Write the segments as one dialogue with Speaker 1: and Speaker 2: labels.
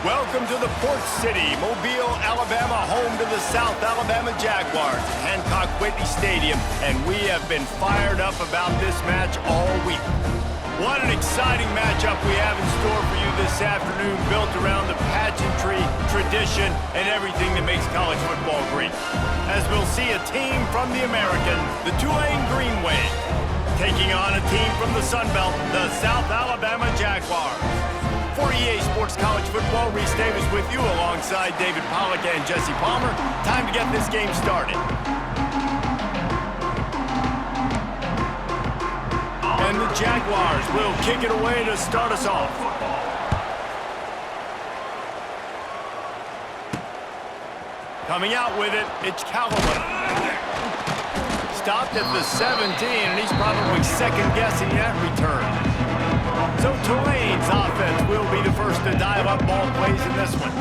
Speaker 1: Welcome to the Port City, Mobile, Alabama, home to the South Alabama Jaguars at Hancock Whitney Stadium, and we have been fired up about this match all week. What an exciting matchup we have in store for you this afternoon, built around the pageantry, tradition, and everything that makes college football great. As we'll see a team from the American, the Tulane Green Wave, taking on a team from the Sun Belt, the South Alabama Jaguars. For EA Sports College Football, Reese Davis with you alongside David Pollack and Jesse Palmer. Time to get this game started. And the Jaguars will kick it away to start us off. Coming out with it, it's Callaway. Stopped at the 17, and he's probably second-guessing that return. So Tulane's offense will be the first to dial up ball plays in this one.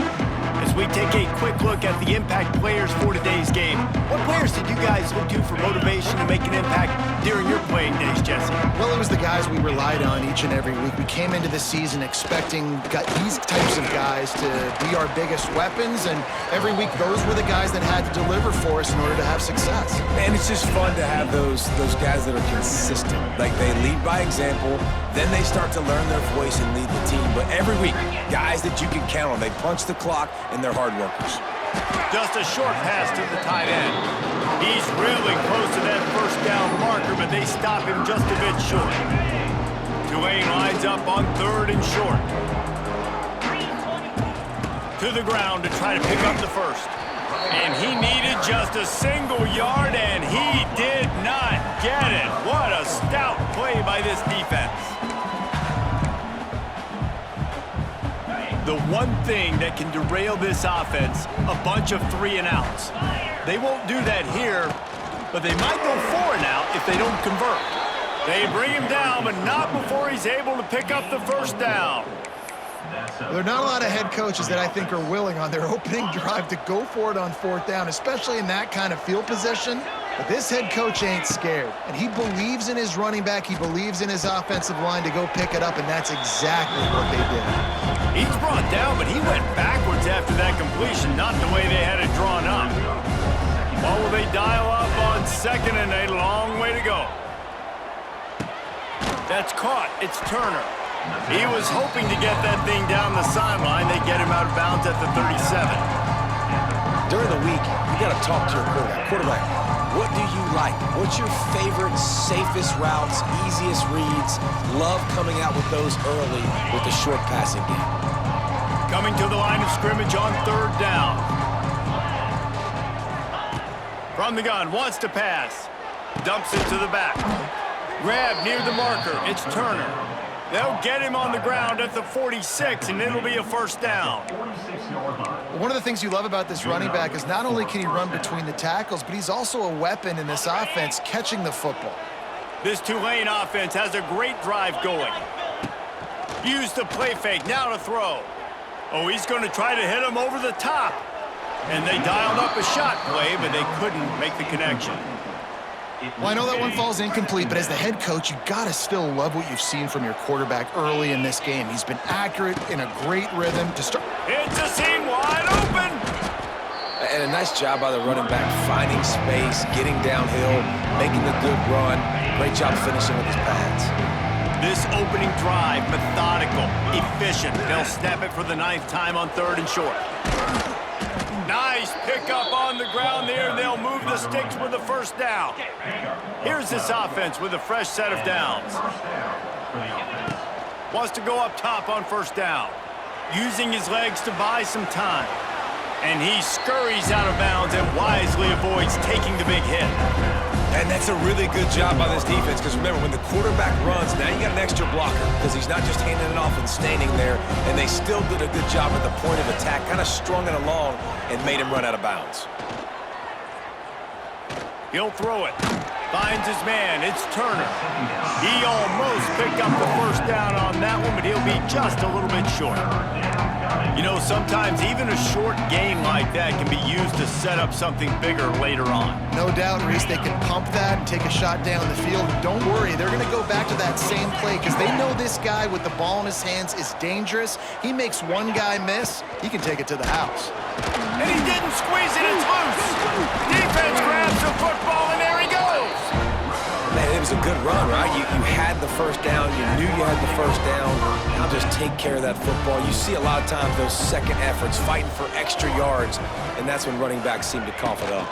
Speaker 1: As we take a quick look at the impact players for today's game, what players did you guys look to for motivation to make an impact during your playing days, Jesse?
Speaker 2: Well, it was the guys we relied on each and every week. We came into the season expecting these types of guys to be our biggest weapons, and every week those were the guys that had to deliver for us in order to have success.
Speaker 3: And it's just fun to have those guys that are consistent. Like, they lead by example, then they start to learn their voice and lead the team. But every week, guys that you can count on, they punch the clock, and they're hard workers.
Speaker 1: Just a short pass to the tight end. He's really close to that first down marker, but they stop him just a bit short. Tulane lines up on 3rd and short. To the ground to try to pick up the first. And he needed just a single yard, and he did not get it. What a stout play by this defense. The one thing that can derail this offense, a bunch of 3-and-outs. They won't do that here, but they might go 4-and-out if they don't convert. They bring him down, but not before he's able to pick up the first down.
Speaker 2: There are not a lot of head coaches that I think are willing on their opening drive to go for it on 4th down, especially in that kind of field position. But this head coach ain't scared, and he believes in his running back. He believes in his offensive line to go pick it up, and that's exactly what they did.
Speaker 1: He's brought down, but he went backwards after that completion, not the way they had it drawn up. Well, will they dial up on 2nd and 8? Long way to go. That's caught. It's Turner. He was hoping to get that thing down the sideline. They get him out of bounds at the 37.
Speaker 3: During the week, you got to talk to your quarterback. Quarterback, what do you like? What's your favorite, safest routes, easiest reads? Love coming out with those early with the short passing game.
Speaker 1: Coming to the line of scrimmage on 3rd down. From the gun, wants to pass. Dumps it to the back. Grab near the marker. It's Turner. They'll get him on the ground at the 46, and it'll be a first down.
Speaker 2: One of the things you love about this running back is not only can he run between the tackles, but he's also a weapon in this offense catching the football.
Speaker 1: This Tulane offense has a great drive going. Use the play fake, now to throw. Oh, he's going to try to hit him over the top. And they dialed up a shot play, but they couldn't make the connection.
Speaker 2: Well, I know that one falls incomplete, but as the head coach, you got to still love what you've seen from your quarterback early in this game. He's been accurate in a great rhythm to start.
Speaker 1: It's a seam wide open.
Speaker 3: And a nice job by the running back, finding space, getting downhill, making the good run. Great job finishing with his pads.
Speaker 1: This opening drive, methodical, efficient. They'll snap it for the 9th time on 3rd and short. Nice pickup on the ground there. They'll move the sticks with the first down. Here's this offense with a fresh set of downs. Wants to go up top on 1st down. Using his legs to buy some time. And he scurries out of bounds and wisely avoids taking the big hit.
Speaker 3: And that's a really good job by this defense, because remember, when the quarterback runs, now you got an extra blocker, because he's not just handing it off and standing there, and they still did a good job at the point of attack, kind of strung it along and made him run out of bounds.
Speaker 1: He'll throw it. Finds his man. It's Turner. He almost picked up the first down on that one, but he'll be just a little bit short. You know, sometimes even a short gain like that can be used to set up something bigger later on.
Speaker 2: No doubt, Reese, they can pump that and take a shot down the field. And don't worry, they're going to go back to that same play because they know this guy with the ball in his hands is dangerous. He makes one guy miss, he can take it to the house.
Speaker 1: And he didn't squeeze it, it's loose. Defense grabs the football, and there he goes.
Speaker 3: Man, it was a good run, right? You had the first down. You knew you had the first down. Now just take care of that football. You see a lot of times those second efforts fighting for extra yards, and that's when running backs seem to cough it up.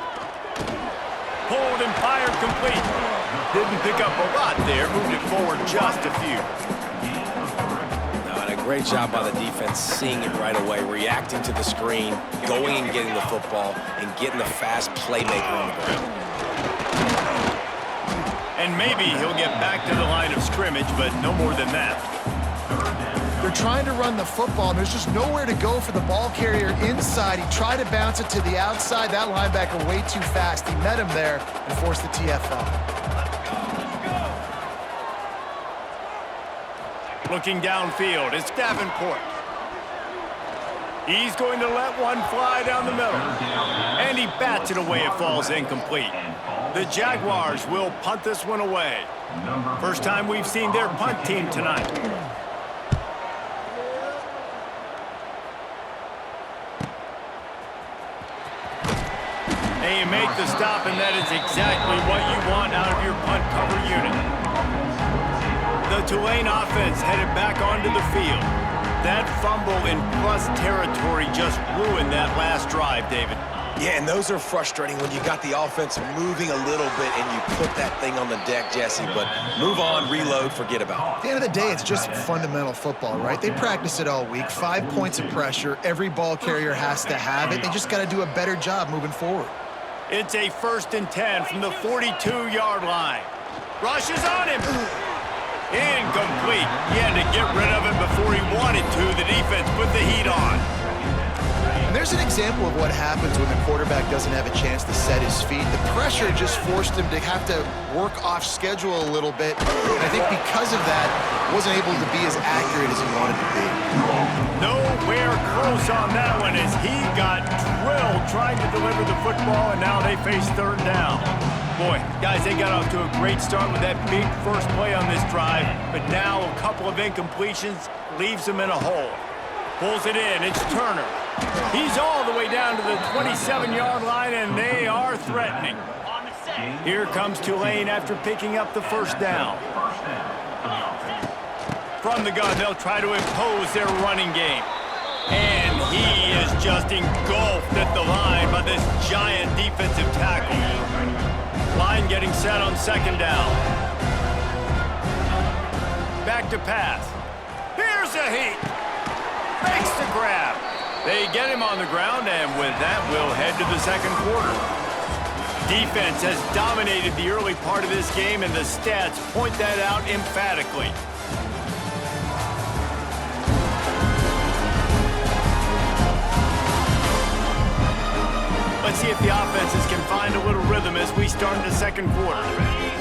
Speaker 1: Pulled and fired complete. Didn't pick up a lot there. Moved it forward just a few.
Speaker 3: No, and a great job by the defense seeing it right away, reacting to the screen, going and getting the football, and getting the fast playmaker on the ground.
Speaker 1: And maybe he'll get back to the line of scrimmage, but no more than that.
Speaker 2: They're trying to run the football, and there's just nowhere to go for the ball carrier inside. He tried to bounce it to the outside. That linebacker way too fast. He met him there and forced the TFL.
Speaker 1: Looking downfield, it's Davenport. He's going to let one fly down the middle. And he bats it away. It falls incomplete. The Jaguars will punt this one away. First time we've seen their punt team tonight. And you make the stop, and that is exactly what you want out of your punt cover unit. The Tulane offense headed back onto the field. That fumble in plus territory just ruined that last drive, David.
Speaker 3: Yeah, and those are frustrating when you got the offense moving a little bit and you put that thing on the deck, Jesse. But move on, reload, forget about it.
Speaker 2: At the end of the day, it's just fundamental football, right? They practice it all week. 5 points of pressure. Every ball carrier has to have it. They just got to do a better job moving forward.
Speaker 1: It's a 1st and 10 from the 42-yard line. Rushes on him. Incomplete. He had to get rid of it before he wanted to. The defense put the heat on.
Speaker 2: And there's an example of what happens when the quarterback doesn't have a chance to set his feet. The pressure just forced him to have to work off schedule a little bit. And I think because of that, wasn't able to be as accurate as he wanted to be.
Speaker 1: Nowhere close on that one as he got drilled trying to deliver the football, and now they face 3rd down. Boy, guys, they got off to a great start with that big first play on this drive, but now a couple of incompletions leaves them in a hole. Pulls it in, it's Turner. He's all the way down to the 27-yard line, and they are threatening. Here comes Tulane after picking up the first down. From the gun, they'll try to impose their running game. And he is just engulfed at the line by this giant defensive tackle. Line getting set on 2nd down. Back to pass. Here's a heat. Makes the grab. They get him on the ground, and with that, we'll head to the 2nd quarter. Defense has dominated the early part of this game, and the stats point that out emphatically. Let's see if the offenses can find a little rhythm as we start the 2nd quarter.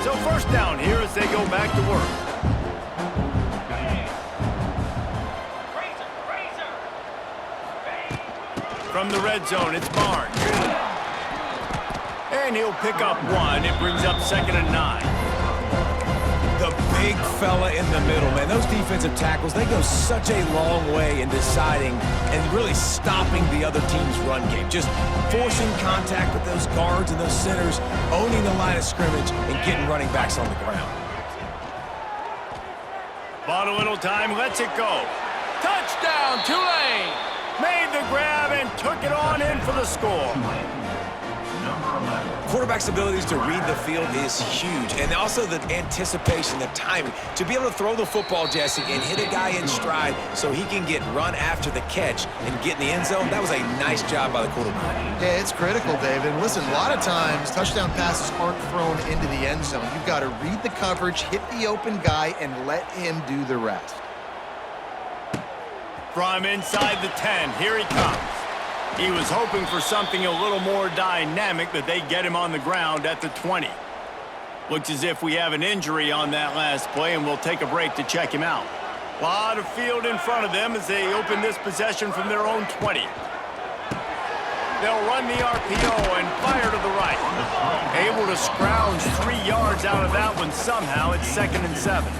Speaker 1: So 1st down here as they go back to work. From the red zone, it's Barnes. And he'll pick up 1. It brings up 2nd and 9.
Speaker 3: The big fella in the middle, man. Those defensive tackles, they go such a long way in deciding and really stopping the other team's run game. Just forcing contact with those guards and those centers, owning the line of scrimmage, and getting running backs on the ground.
Speaker 1: Bought a little time, lets it go. Touchdown, Tulane! Made the grab and took it on in for the score.
Speaker 3: Quarterback's abilities to read the field is huge, and also the anticipation, the timing. To be able to throw the football, Jesse, and hit a guy in stride so he can get run after the catch and get in the end zone, that was a nice job by the quarterback.
Speaker 2: Yeah, it's critical, David. Listen, a lot of times, touchdown passes aren't thrown into the end zone. You've got to read the coverage, hit the open guy, and let him do the rest.
Speaker 1: From inside the 10, here he comes. He was hoping for something a little more dynamic, but they get him on the ground at the 20. Looks as if we have an injury on that last play, and we'll take a break to check him out. A lot of field in front of them as they open this possession from their own 20. They'll run the RPO and fire to the right. Able to scrounge 3 yards out of that one somehow. It's 2nd and 7.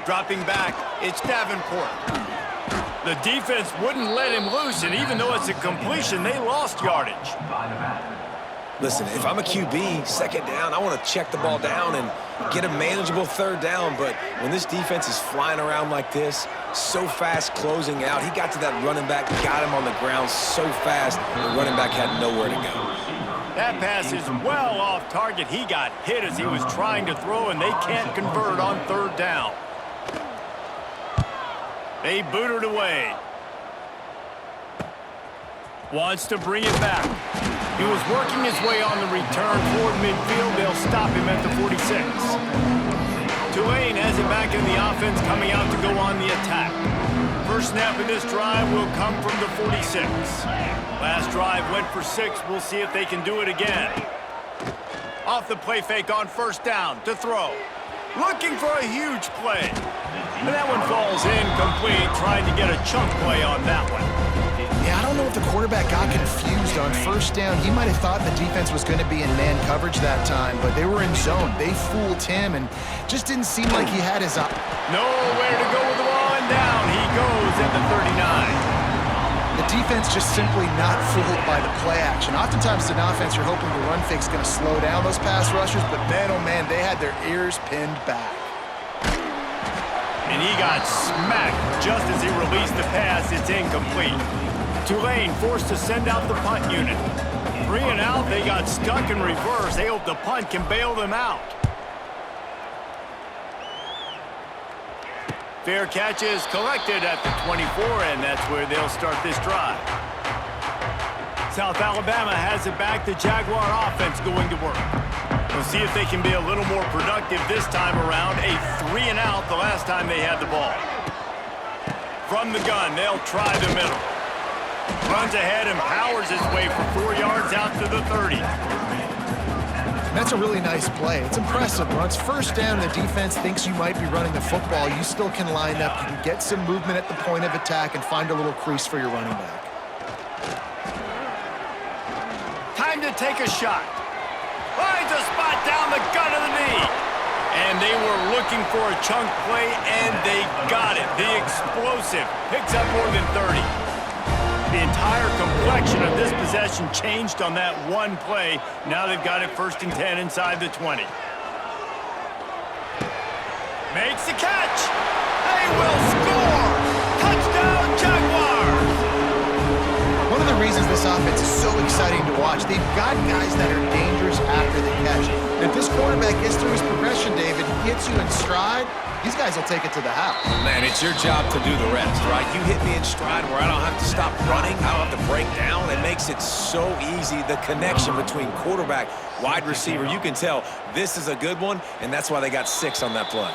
Speaker 1: Dropping back, it's Davenport. The defense wouldn't let him loose, and even though it's a completion, they lost yardage.
Speaker 3: Listen, if I'm a QB, 2nd down, I want to check the ball down and get a manageable 3rd down. But when this defense is flying around like this, so fast closing out, he got to that running back, got him on the ground so fast, the running back had nowhere to go.
Speaker 1: That pass is well off target. He got hit as he was trying to throw, and they can't convert on 3rd down. They boot it away. Wants to bring it back. He was working his way on the return toward midfield. They'll stop him at the 46. Tulane has it back in the offense, coming out to go on the attack. First snap of this drive will come from the 46. Last drive went for 6. We'll see if they can do it again. Off the play fake on 1st down to throw. Looking for a huge play. And that one falls incomplete, trying to get a chunk play on that one.
Speaker 2: Yeah, I don't know if the quarterback got confused on 1st down. He might have thought the defense was going to be in man coverage that time, but they were in zone. They fooled him and just didn't seem like he had his eye.
Speaker 1: Nowhere to go with the ball, and down he goes at the 39.
Speaker 2: The defense just simply not fooled by the play action. Oftentimes in offense, you're hoping the run fake's going to slow down those pass rushers, but man, oh man, they had their ears pinned back.
Speaker 1: And he got smacked just as he released the pass. It's incomplete. Tulane forced to send out the punt unit. 3 and out, they got stuck in reverse. They hope the punt can bail them out. Fair catch is collected at the 24, and that's where they'll start this drive. South Alabama has it back. The Jaguar offense going to work. We'll see if they can be a little more productive this time around. A 3 and out the last time they had the ball. From the gun, they'll try the middle. Runs ahead and powers his way for 4 yards out to the 30.
Speaker 2: That's a really nice play. It's impressive. When it's 1st down and the defense thinks you might be running the football, you still can line up. You can get some movement at the point of attack and find a little crease for your running back.
Speaker 1: Time to take a shot. Finds a spot down the gut of the knee. And they were looking for a chunk play, and they got it. The explosive picks up more than 30. The entire complexion of this possession changed on that one play. Now they've got it 1st and 10 inside the 20. Makes the catch. They will score. Touchdown, Jaguars.
Speaker 2: One of the reasons this offense is so exciting to watch, they've got guys that are dangerous after the catch. If this quarterback gets through his progression, David, gets you in stride, these guys will take it to the house.
Speaker 3: Man, it's your job to do the rest, right? You hit me in stride where I don't have to stop running. I don't have to break down. It makes it so easy. The connection between quarterback, wide receiver, you can tell this is a good one, and that's why they got 6 on that play.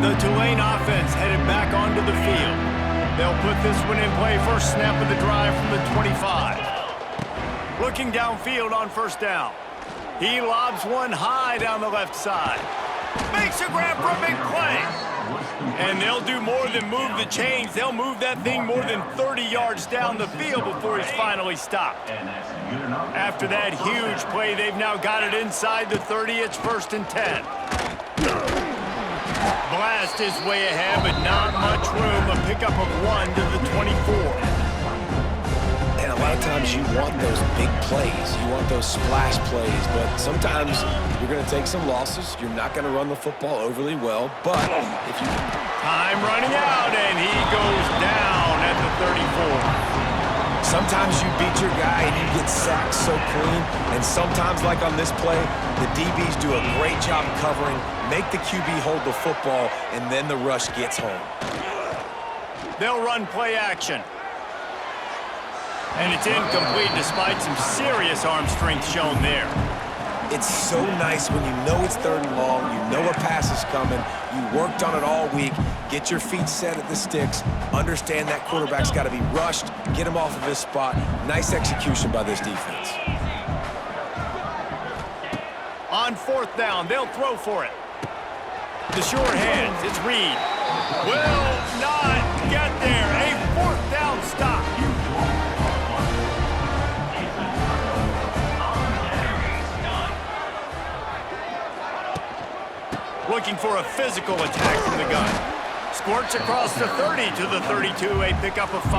Speaker 1: The Tulane offense headed back onto the field. They'll put this one in play. First snap of the drive from the 25. Looking downfield on 1st down. He lobs one high down the left side. Makes a grab for a big play. And they'll do more than move the chains. They'll move that thing more than 30 yards down the field before he's finally stopped. After that huge play, they've now got it inside the 30. It's 1st and 10. Blast his way ahead, but not much room. A pickup of 1 to the 24.
Speaker 3: And a lot of times you want those big plays. You want those splash plays, but sometimes you're going to take some losses. You're not going to run the football overly well, but if you...
Speaker 1: Time running out, and he goes down at the 34.
Speaker 3: Sometimes you beat your guy and you get sacked so clean, and sometimes, like on this play, the DBs do a great job covering, make the QB hold the football, and then the rush gets home.
Speaker 1: They'll run play action. And it's incomplete despite some serious arm strength shown there.
Speaker 3: It's so nice when you know it's 3rd and long, you know a pass is coming, you worked on it all week, get your feet set at the sticks, understand that quarterback's got to be rushed, get him off of his spot. Nice execution by this defense.
Speaker 1: On 4th down, they'll throw for it. The short hands, it's Reed. Will not get there. A 4th down stop. Looking for a physical attack from the gun. Squirts across the 30 to the 32, a pickup of 5.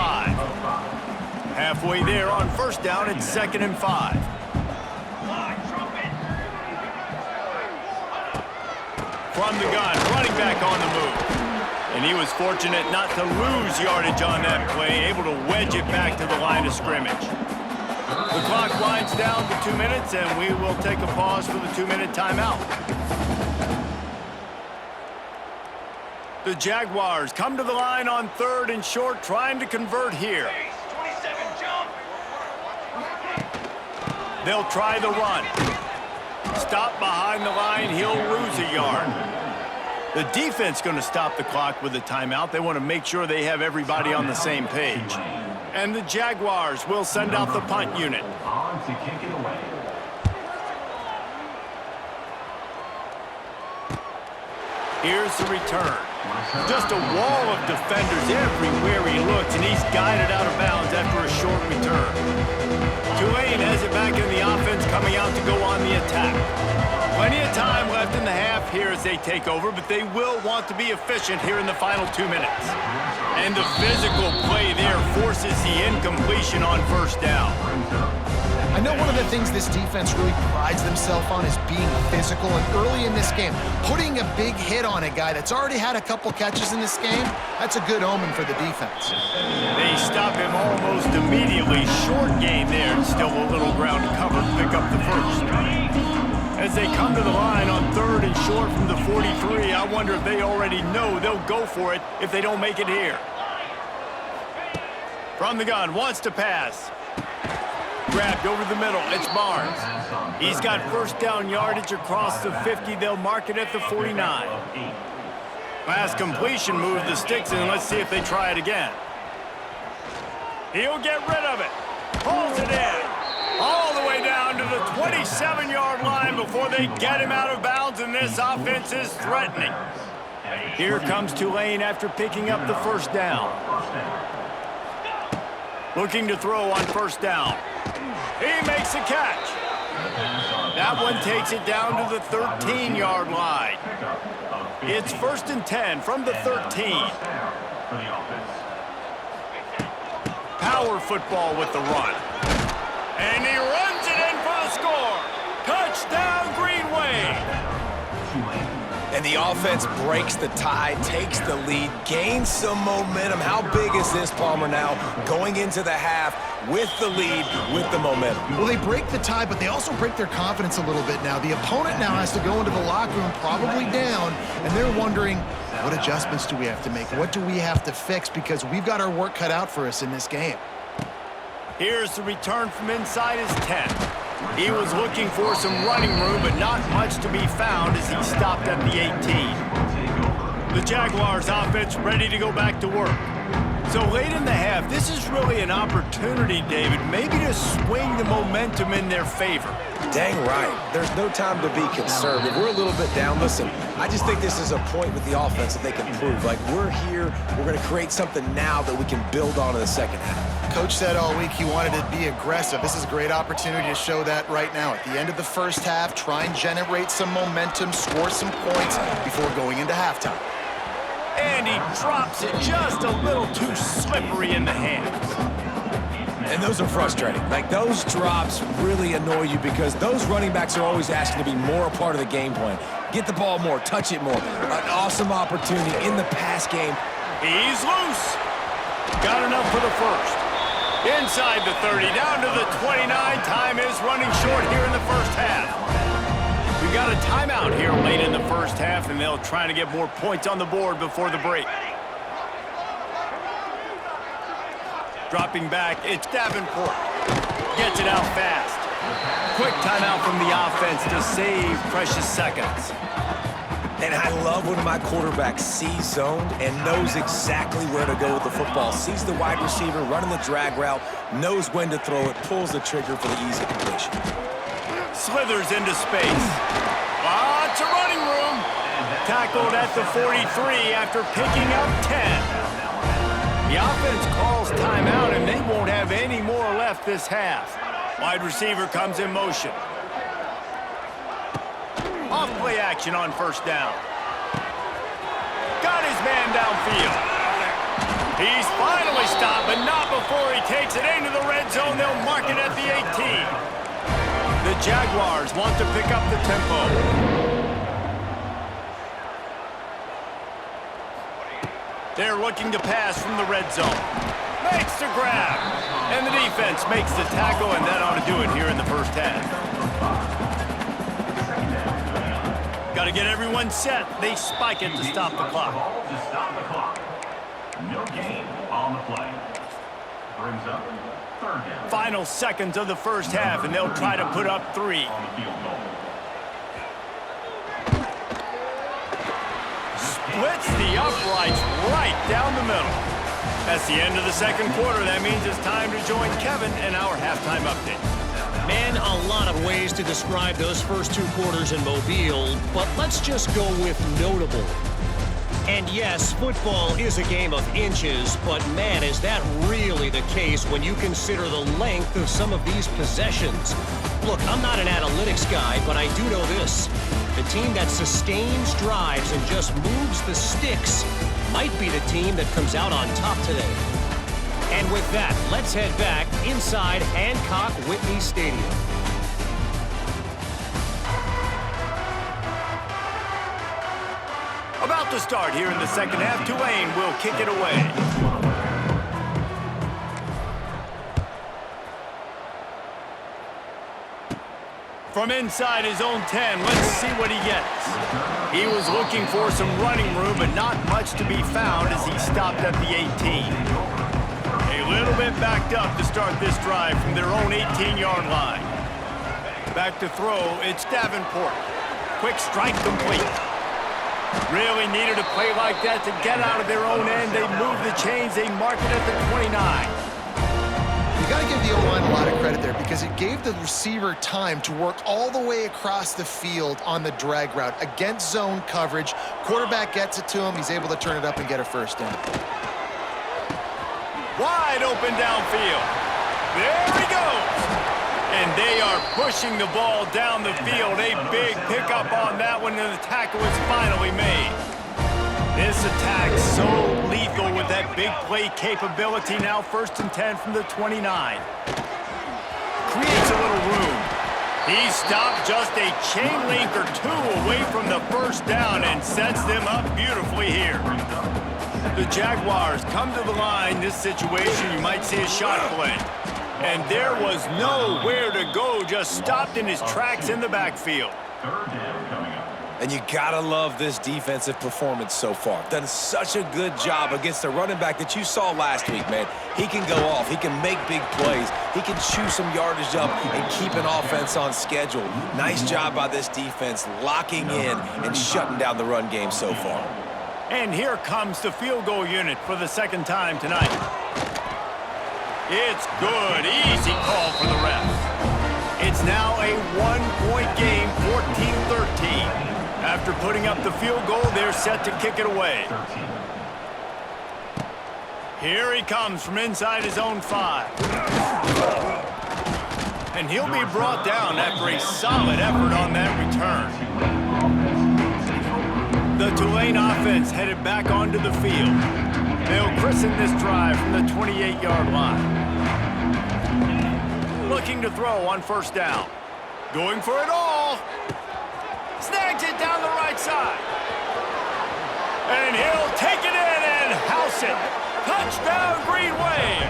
Speaker 1: Halfway there on 1st down, it's 2nd and 5. From the gun, running back on the move. And he was fortunate not to lose yardage on that play, able to wedge it back to the line of scrimmage. The clock winds down to 2 minutes, and we will take a pause for the 2-minute timeout. The Jaguars come to the line on 3rd and short, trying to convert here. They'll try the run. Stop behind the line, he'll lose a yard. The defense going to stop the clock with a timeout. They want to make sure they have everybody on the same page. And the Jaguars will send out the punt unit. Here's the return. Just a wall of defenders everywhere he looks, and he's guided out of bounds after a short return. Tulane has it back in the offense, coming out to go on the attack. Plenty of time left in the half here as they take over, but they will want to be efficient here in the final 2 minutes. And the physical play there forces the incompletion on 1st down.
Speaker 2: I know one of the things this defense really prides themselves on is being physical, and early in this game, putting a big hit on a guy that's already had a couple catches in this game, that's a good omen for the defense.
Speaker 1: They stop him almost immediately. Short gain there, and still a little ground to cover to pick up the 1st. As they come to the line on 3rd and short from the 43, I wonder if they already know they'll go for it if they don't make it here. From the gun, wants to pass. Grabbed over the middle, it's Barnes. He's got 1st down yardage across the 50. They'll mark it at the 49. Pass completion, move the sticks, and let's see if they try it again. He'll get rid of it. Pulls it in. All the way down to the 27-yard line before they get him out of bounds, and this offense is threatening. Here comes Tulane after picking up the 1st down. Looking to throw on 1st down. He makes a catch. That one takes it down to the 13-yard line. It's 1st and 10 from the 13. Power football with the run. And he runs it in for the score. Touchdown, Green Wave.
Speaker 3: And the offense breaks the tie, takes the lead, gains some momentum. How big is this, Palmer, now going into the half with the lead, with the momentum?
Speaker 2: Well, they break the tie, but they also break their confidence a little bit now. The opponent now has to go into the locker room probably down, and they're wondering, what adjustments do we have to make? What do we have to fix? Because we've got our work cut out for us in this game.
Speaker 1: Here's the return from inside his 10. He was looking for some running room, but not much to be found as he stopped at the 18. The Jaguars offense ready to go back to work. So late in the half, this is really an opportunity, David, maybe to swing the momentum in their favor.
Speaker 3: Dang right. There's no time to be concerned. If we're a little bit down, listen, I just think this is a point with the offense that they can prove. Like, we're here, we're going to create something now that we can build on in the second half.
Speaker 2: Coach said all week he wanted to be aggressive. This is a great opportunity to show that right now. At the end of the 1st half, try and generate some momentum, score some points before going into halftime.
Speaker 1: And he drops it just a little too slippery in the hands.
Speaker 3: And those are frustrating. Like, those drops really annoy you because those running backs are always asking to be more a part of the game plan. Get the ball more, touch it more. An awesome opportunity in the pass game.
Speaker 1: He's loose. Got enough for the 1st. Inside the 30, down to the 29. Time is running short here in the 1st half. We've got a timeout here late in the 1st half, and they'll try to get more points on the board before the break. Dropping back, it's Davenport. Gets it out fast. Quick timeout from the offense to save precious seconds.
Speaker 3: And I love when my quarterback sees zoned and knows exactly where to go with the football. Sees the wide receiver running the drag route, knows when to throw it, pulls the trigger for the easy completion.
Speaker 1: Slithers into space. Lots of running room. Tackled at the 43 after picking up 10. The offense calls timeout, and they won't have any more left this half. Wide receiver comes in motion. Off-play action on first down. Got his man downfield. He's finally stopped, but not before he takes it into the red zone. They'll mark it at the 18. The Jaguars want to pick up the tempo. They're looking to pass from the red zone. Makes the grab. And the defense makes the tackle, and that ought to do it here in the first half. Got to get everyone set. They spike it to stop the clock.
Speaker 4: No gain on the play. Brings up third down.
Speaker 1: Final seconds of the first half, and they'll try to put up 3.
Speaker 4: On the field goal.
Speaker 1: Splits the uprights right down the middle. That's the end of the second quarter. That means it's time to join Kevin in our halftime update.
Speaker 5: Man, a lot of ways to describe those first 2 quarters in Mobile, but let's just go with notable. And yes, football is a game of inches, but man, is that really the case when you consider the length of some of these possessions. Look, I'm not an analytics guy, but I do know this. The team that sustains drives and just moves the sticks might be the team that comes out on top today. And with that, let's head back inside Hancock-Whitney Stadium.
Speaker 1: About to start here in the second half. Tulane will kick it away. From inside his own 10, let's see what he gets. He was looking for some running room, but not much to be found as he stopped at the 18. A little bit backed up to start this drive from their own 18-yard line. Back to throw, it's Davenport. Quick strike complete. Really needed a play like that to get out of their own end. They move the chains, they mark it at the 29.
Speaker 2: You got to give the O-line a lot of credit there because it gave the receiver time to work all the way across the field on the drag route against zone coverage. Quarterback gets it to him. He's able to turn it up and get a first down.
Speaker 1: Wide open downfield. There he goes. And they are pushing the ball down the field. A big pickup on that one, and the tackle is finally made. This attack so lethal with that big play capability. Now 1st and 10 from the 29. Creates a little room. He stopped just a chain link or 2 away from the first down and sets them up beautifully here. The Jaguars come to the line. This situation, you might see a shot play. And there was nowhere to go, just stopped in his tracks in the backfield.
Speaker 4: Third down coming up.
Speaker 3: And you gotta love this defensive performance so far. Done such a good job against the running back that you saw last week, man. He can go off. He can make big plays. He can chew some yardage up and keep an offense on schedule. Nice job by this defense locking in and shutting down the run game so far.
Speaker 1: And here comes the field goal unit for the second time tonight. It's good. Easy call for the refs. It's now a 1-point game, 14-13. After putting up the field goal, they're set to kick it away. Here he comes from inside his own 5. And he'll be brought down after a solid effort on that return. The Tulane offense headed back onto the field. They'll christen this drive from the 28-yard line. Looking to throw on first down. Going for it all. Snags it down the right side. And he'll take it in and house it. Touchdown, Green Wave.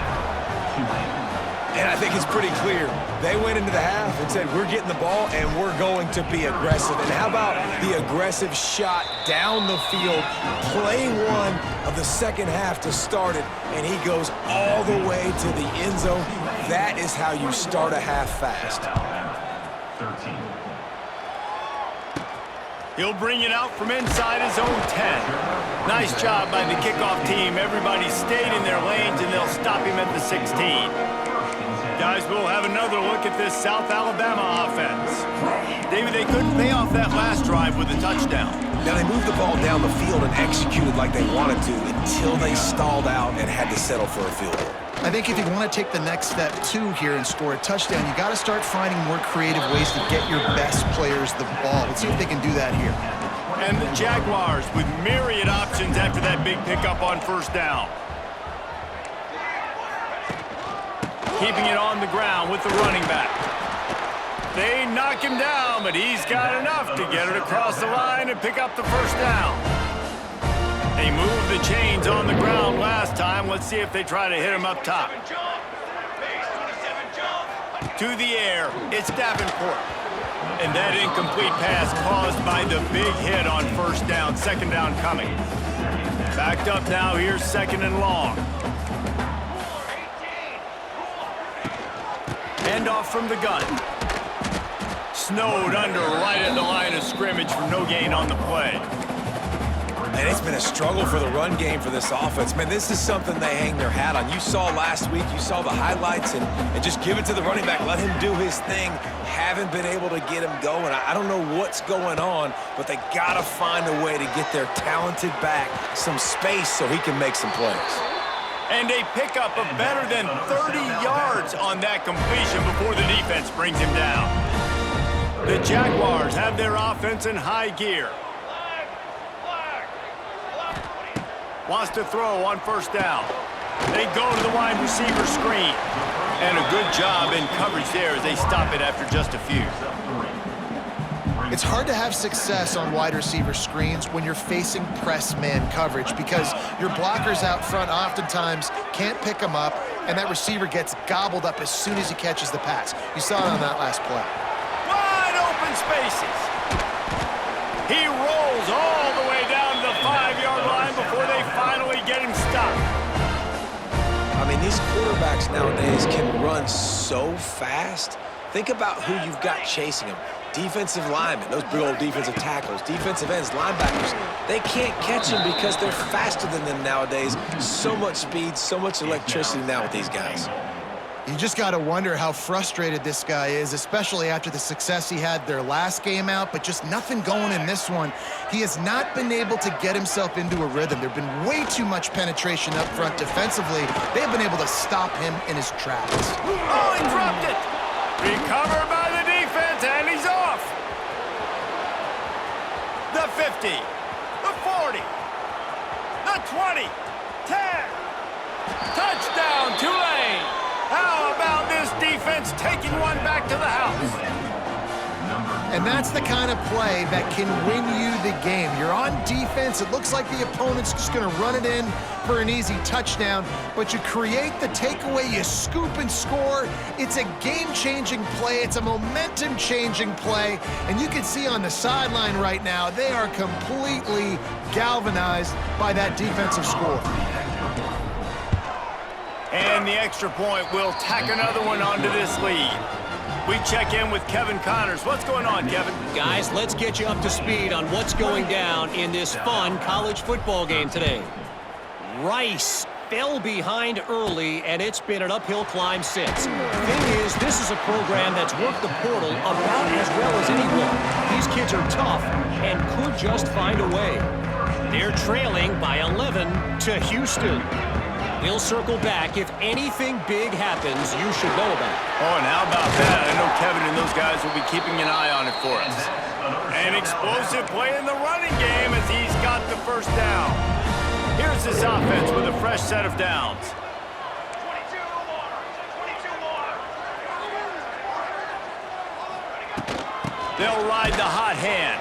Speaker 3: And I think it's pretty clear. They went into the half and said, we're getting the ball and we're going to be aggressive. And how about the aggressive shot down the field, play 1 of the second half to start it, and he goes all the way to the end zone. That is how you start a half fast.
Speaker 4: 13.
Speaker 1: He'll bring it out from inside his own 10. Nice job by the kickoff team. Everybody stayed in their lanes, and they'll stop him at the 16. Guys, we'll have another look at this South Alabama offense. David, they couldn't pay off that last drive with a touchdown.
Speaker 3: Now, they moved the ball down the field and executed like they wanted to until they stalled out and had to settle for a field goal.
Speaker 2: I think if you want to take the next step, too, here and score a touchdown, you got to start finding more creative ways to get your best players the ball. Let's see if they can do that here.
Speaker 1: And the Jaguars with myriad options after that big pickup on first down. Keeping it on the ground with the running back. They knock him down, but he's got enough to get it across the line and pick up the first down. They moved the chains on the ground last time. Let's see if they try to hit him up top. To the air, it's Davenport. And that incomplete pass caused by the big hit on first down. Second down coming. Backed up now, here's second and long. Handoff from the gun. Snowed under right at the line of scrimmage for no gain on the play.
Speaker 3: And it's been a struggle for the run game for this offense. Man, this is something they hang their hat on. You saw last week, you saw the highlights, and just give it to the running back. Let him do his thing. Haven't been able to get him going. I don't know what's going on, but they got to find a way to get their talented back some space so he can make some plays.
Speaker 1: And a pickup of better than 30 yards on that completion before the defense brings him down. The Jaguars have their offense in high gear. Wants to throw on first down. They go to the wide receiver screen. And a good job in coverage there as they stop it after just a few.
Speaker 2: It's hard to have success on wide receiver screens when you're facing press man coverage because your blockers out front oftentimes can't pick them up, and that receiver gets gobbled up as soon as he catches the pass. You saw it on that last play.
Speaker 1: Wide open spaces. He rolls all the way down to the 5-yard line before they finally get him stopped.
Speaker 3: I mean, these quarterbacks nowadays can run so fast. Think about who you've got chasing them. Defensive linemen, those big old defensive tackles, defensive ends, linebackers. They can't catch them because they're faster than them nowadays. So much speed, so much electricity now with these guys.
Speaker 2: You just got to wonder how frustrated this guy is, especially after the success he had their last game out, but just nothing going in this one. He has not been able to get himself into a rhythm. There have been way too much penetration up front defensively. They have been able to stop him in his tracks.
Speaker 1: Oh, he dropped it! Recovered by the defense, and he's off! The 50, the 40, the 20, 10. Touchdown, Tulane! How about this defense taking one back to the house?
Speaker 2: And that's the kind of play that can win you the game. You're on defense. It looks like the opponent's just going to run it in for an easy touchdown, but you create the takeaway, you scoop and score. It's a game-changing play. It's a momentum-changing play, and you can see on the sideline right now, they are completely galvanized by that defensive score.
Speaker 1: And the extra point will tack another one onto this lead. We check in with Kevin Connors. What's going on, Kevin?
Speaker 5: Guys, let's get you up to speed on what's going down in this fun college football game today. Rice fell behind early, and it's been an uphill climb since. Thing is, this is a program that's worked the portal about as well as anyone. These kids are tough and could just find a way. They're trailing by 11 to Houston. We'll circle back if anything big happens you should know about.
Speaker 1: Oh, and how about that? I know Kevin and those guys will be keeping an eye on it for us. An explosive play in the running game as he's got the first down. Here's this offense with a fresh set of downs. They'll ride the hot hand.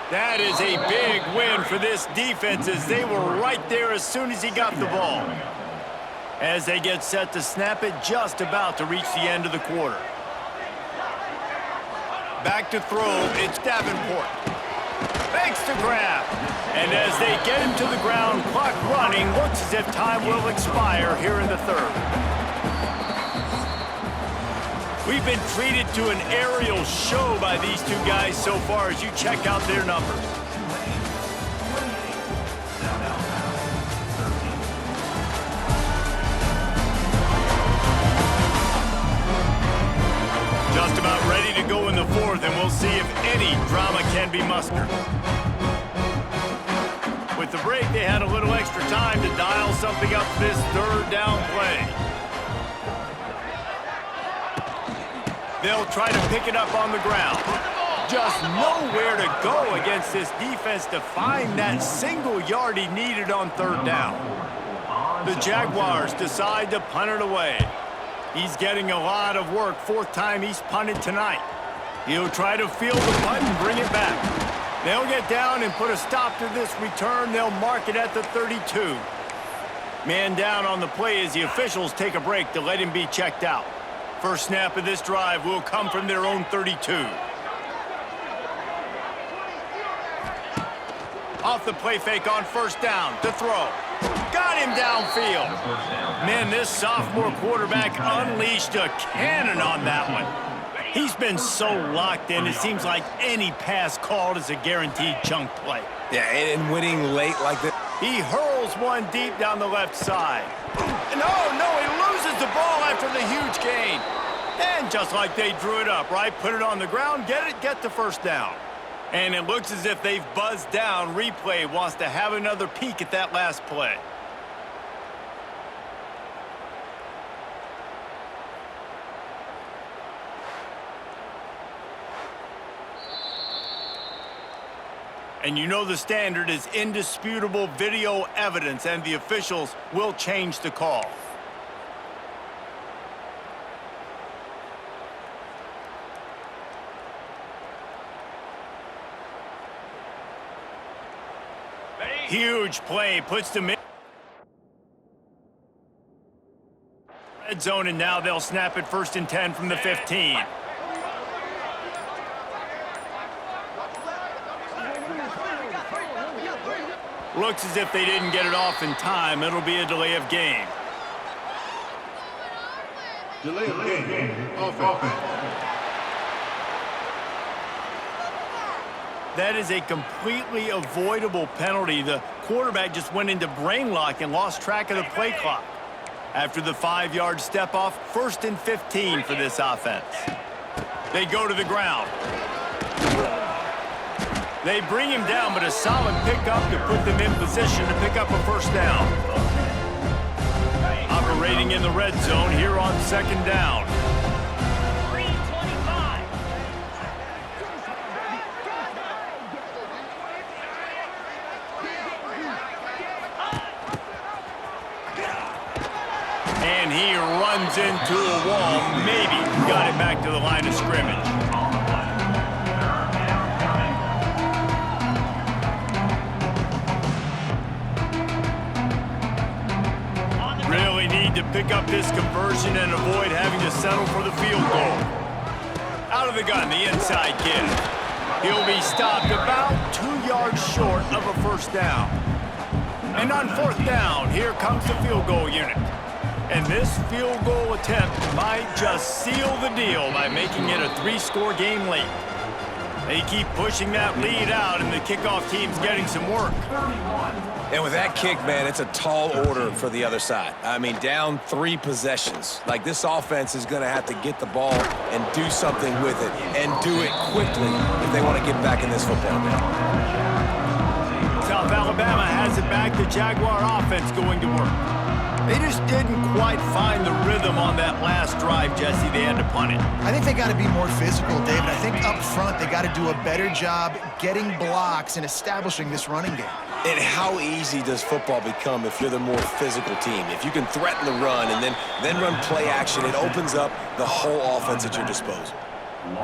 Speaker 1: That is a big win for this defense as they were right there as soon as he got the ball. As they get set to snap it, just about to reach the end of the quarter. Back to throw, it's Davenport. Makes the grab. And as they get him to the ground, clock running, looks as if time will expire here in the third. We've been treated to an aerial show by these two guys so far as you check out their numbers. Just about ready to go in the fourth, and we'll see if any drama can be mustered. With the break, they had a little extra time to dial something up this third down play. They'll try to pick it up on the ground. Just nowhere to go against this defense to find that single yard he needed on third down. The Jaguars decide to punt it away. He's getting a lot of work. Fourth time he's punted tonight. He'll try to field the punt and bring it back. They'll get down and put a stop to this return. They'll mark it at the 32. Man down on the play as the officials take a break to let him be checked out. First snap of this drive will come from their own 32. Off the play fake on first down to throw. Got him downfield. Man, this sophomore quarterback unleashed a cannon on that one. He's been so locked in, it seems like any pass called is a guaranteed chunk play.
Speaker 3: Yeah, and winning late like that.
Speaker 1: He hurls one deep down the left side. No, he loses the ball after the huge gain. And just like they drew it up, right? Put it on the ground, get the first down. And it looks as if they've buzzed down. Replay wants to have another peek at that last play. And you know the standard is indisputable video evidence, and the officials will change the call. Huge play, puts them in red zone, and now they'll snap it 1st and 10 from the 15. Looks as if they didn't get it off in time. It'll be a delay of game.
Speaker 6: Delay of game. Offense.
Speaker 1: That is a completely avoidable penalty. The quarterback just went into brain lock and lost track of the play clock. After the 5-yard step off, 1st and 15 for this offense. They go to the ground. They bring him down, but a solid pickup to put them in position to pick up a first down. Operating in the red zone here on 2nd down. And he runs into a wall. Maybe got it back to the line of scrimmage. Really need to pick up this conversion and avoid having to settle for the field goal. Out of the gun, the inside kid. He'll be stopped about 2 yards short of a first down. And on 4th down, here comes the field goal unit. And this field goal attempt might just seal the deal by making it a 3-score game late. They keep pushing that lead out, and the kickoff team's getting some work.
Speaker 3: And with that kick, man, it's a tall order for the other side. I mean, down 3 possessions. Like, this offense is going to have to get the ball and do something with it, and do it quickly if they want to get back in this football game.
Speaker 1: South Alabama has it back. The Jaguar offense going to work. They just didn't quite find the rhythm on that last drive, Jesse. They had to punt it.
Speaker 2: I think they got to be more physical, David. I think up front they got to do a better job getting blocks and establishing this running game.
Speaker 3: And how easy does football become if you're the more physical team? If you can threaten the run and then run play action, it opens up the whole offense at your disposal.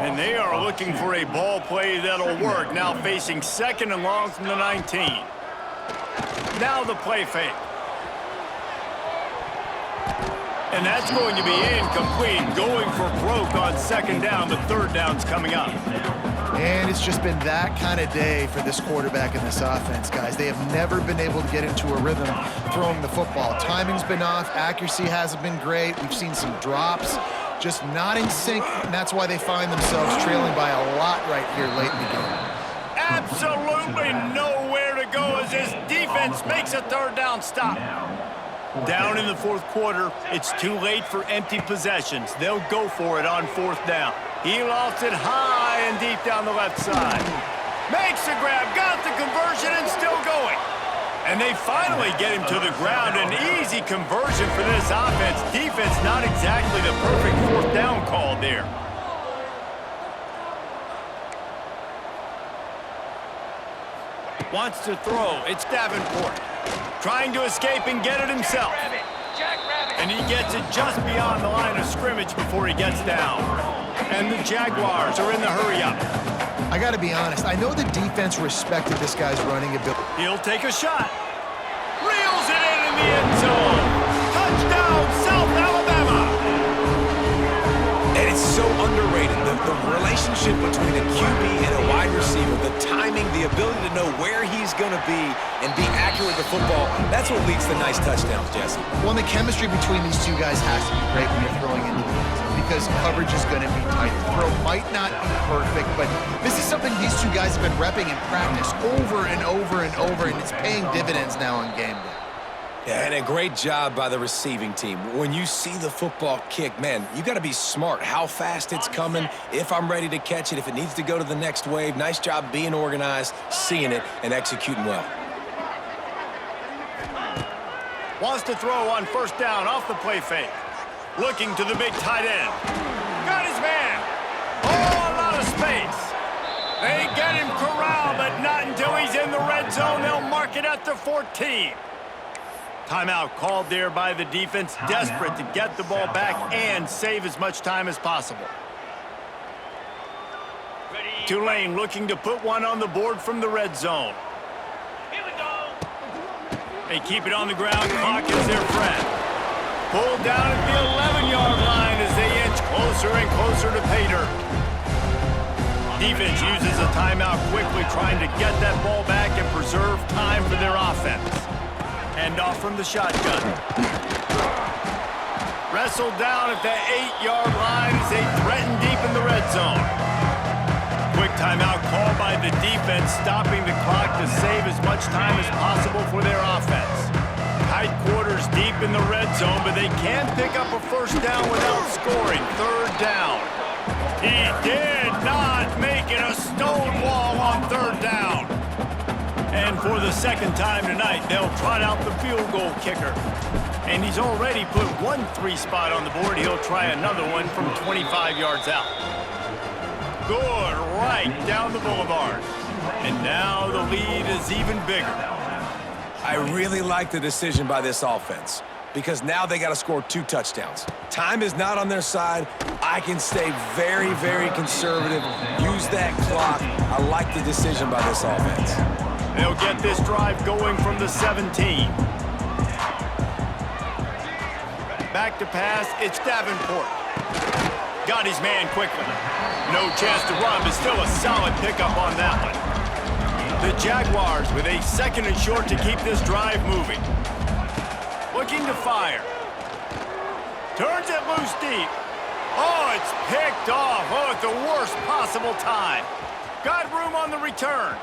Speaker 1: And they are looking for a ball play that'll work. Now facing 2nd and long from the 19. Now the play fake. And that's going to be incomplete. Going for broke on 2nd down, but 3rd down's coming up.
Speaker 2: And it's just been that kind of day for this quarterback and this offense, guys. They have never been able to get into a rhythm throwing the football. Timing's been off. Accuracy hasn't been great. We've seen some drops. just not in sync, and that's why they find themselves trailing by a lot right here late in the game.
Speaker 1: Absolutely nowhere to go as his defense makes a third down stop. Down in the fourth quarter, it's too late for empty possessions. They'll go for it on fourth down. He lofts it high and deep down the left side. Makes the grab, got the conversion, and still going. And they finally get him to the ground. An easy conversion for this offense. Defense not exactly the perfect fourth down call there. Wants to throw. It's Davenport. Trying to escape and get it himself. And he gets it just beyond the line of scrimmage before he gets down. And the Jaguars are in the hurry-up.
Speaker 2: I got to be honest. I know the defense respected this guy's running ability.
Speaker 1: He'll take a shot. Reels it in the end zone. Touchdown, South Alabama.
Speaker 3: And it's so underrated. The relationship between a QB and a wide receiver, the timing, the ability to know where he's going to be and be accurate with the football, that's what leads to nice touchdowns, Jesse.
Speaker 2: Well, and the chemistry between these two guys has to be great when you're throwing into the end zone because coverage is going to be tight. The throw might not be perfect, but this is something these two guys have been repping in practice over and over and over, and it's paying dividends now on game day.
Speaker 3: Yeah, and a great job by the receiving team. When you see the football kick, man, you got to be smart how fast it's coming, if I'm ready to catch it, if it needs to go to the next wave. Nice job being organized, seeing it, and executing well.
Speaker 1: Wants to throw on first down off the play fake. Looking to the big tight end. Got his man. Oh, a lot of space. They get him corralled, but not until he's in the red zone. They'll mark it at the 14. Timeout called there by the defense, desperate to get the ball back and save as much time as possible. Tulane looking to put one on the board from the red zone.
Speaker 7: Here we go.
Speaker 1: They keep it on the ground. Clock is their friend. Pulled down at the 11-yard line as they inch closer and closer to pay dirt. Defense uses a timeout quickly, trying to get that ball back and preserve time for their offense. Hand off from the shotgun. Wrestled down at the 8-yard line as they threaten deep in the red zone. Quick timeout call by the defense, stopping the clock to save as much time as possible for their offense. Tight quarters deep in the red zone, but they can't pick up a first down without scoring. Third down. He did not make it a stone wall on third down. And for the second time tonight, they'll trot out the field goal kicker. And he's already put one 3 spot on the board. He'll try another one from 25 yards out. Good, right down the boulevard. And now the lead is even bigger.
Speaker 3: I really like the decision by this offense because now they got to score 2 touchdowns. Time is not on their side. I can stay very, very conservative. Use that clock. I like the decision by this offense.
Speaker 1: They'll get this drive going from the 17. Back to pass, it's Davenport. Got his man quickly. No chance to run, but still a solid pickup on that one. The Jaguars with a 2nd and short to keep this drive moving. Looking to fire. Turns it loose deep. Oh, it's picked off. Oh, at the worst possible time. Got room on the return.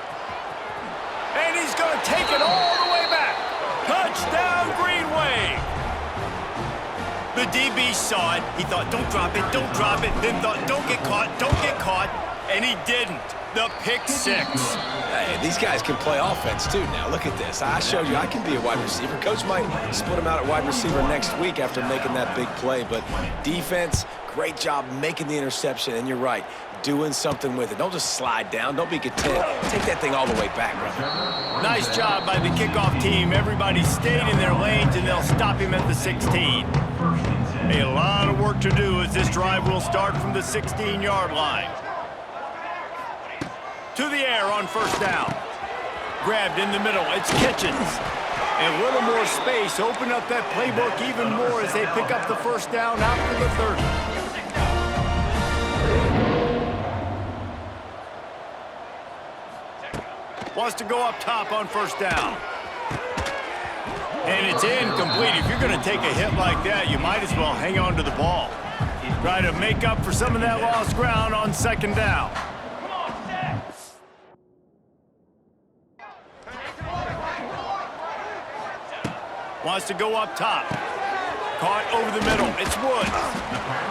Speaker 1: And he's going to take it all the way back. Touchdown, Green Wave. The DB saw it. He thought, don't drop it, don't drop it. Then thought, don't get caught, don't get caught. And he didn't. The pick 6.
Speaker 3: Hey, these guys can play offense, too. Now, look at this. I showed you I can be a wide receiver. Coach might split him out at wide receiver next week after making that big play. But defense, great job making the interception. And you're right, doing something with it. Don't just slide down. Don't be content. Take that thing all the way back, brother.
Speaker 1: Nice job by the kickoff team. Everybody stayed in their lanes, and they'll stop him at the 16. A lot of work to do as this drive will start from the 16-yard line. To the air on first down. Grabbed in the middle. It's Kitchens. A little more space. Open up that playbook even more as they pick up the first down out to the 30. Wants to go up top on first down. And it's incomplete. If you're going to take a hit like that, you might as well hang on to the ball. Tries try to make up for some of that lost ground on second down.
Speaker 7: Come on, set.
Speaker 1: Wants to go up top. Caught over the middle. It's Woods.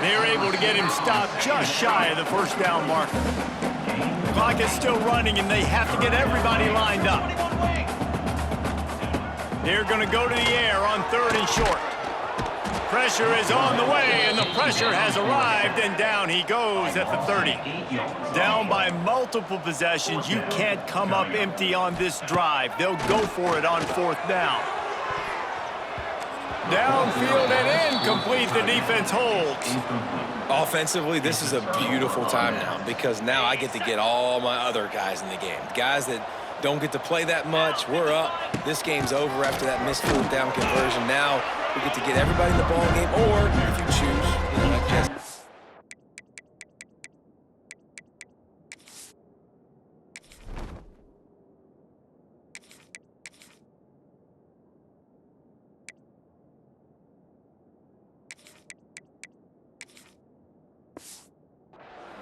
Speaker 1: They're able to get him stopped just shy of the first down marker. Clock is still running, and they have to get everybody lined up. They're going to go to the air on 3rd and short. Pressure is on the way, and the pressure has arrived, and down he goes at the 30. Down by multiple possessions. You can't come up empty on this drive. They'll go for it on 4th down. Downfield and incomplete. The defense holds.
Speaker 3: Offensively, this is a beautiful time now because now I get to get all my other guys in the game. Guys that don't get to play that much. We're up. This game's over after that missed 4th down conversion. Now we get to get everybody in the ball game, or if you choose, like Jesse.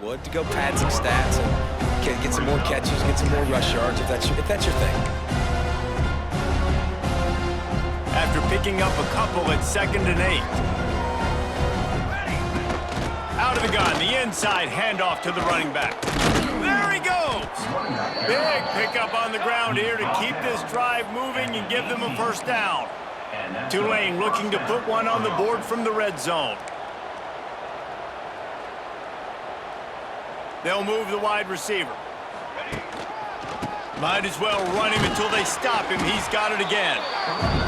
Speaker 3: Wood to go pad some stats and get some more catches, get some more rush yards if that's your thing.
Speaker 1: After picking up a couple at 2nd and 8. Out of the gun, the inside handoff to the running back. There he goes! Big pickup on the ground here to keep this drive moving and give them a first down. Tulane looking to put one on the board from the red zone. They'll move the wide receiver. Might as well run him until they stop him. He's got it again.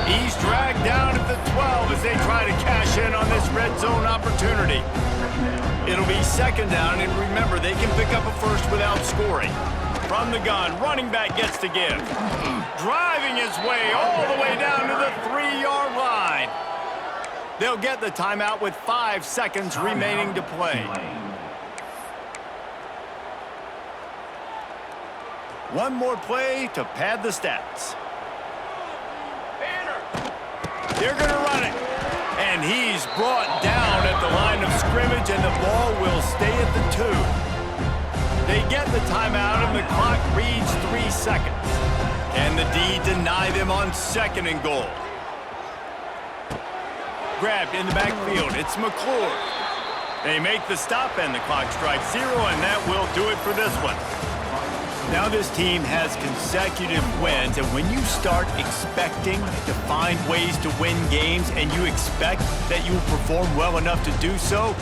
Speaker 1: He's dragged down at the 12 as they try to cash in on this red zone opportunity. It'll be 2nd down, and remember, they can pick up a first without scoring. From the gun, running back gets to give. Driving his way all the way down to the 3-yard line. They'll get the timeout with 5 seconds remaining to play. One more play to pad the stats. They're going to run it. And he's brought down at the line of scrimmage, and the ball will stay at the 2. They get the timeout, and the clock reads 3 seconds. Can the D deny them on 2nd and goal? Grabbed in the backfield. It's McClure. They make the stop, and the clock strikes 0, and that will do it for this one. Now this team has consecutive wins, and when you start expecting to find ways to win games and you expect that you will perform well enough to do so,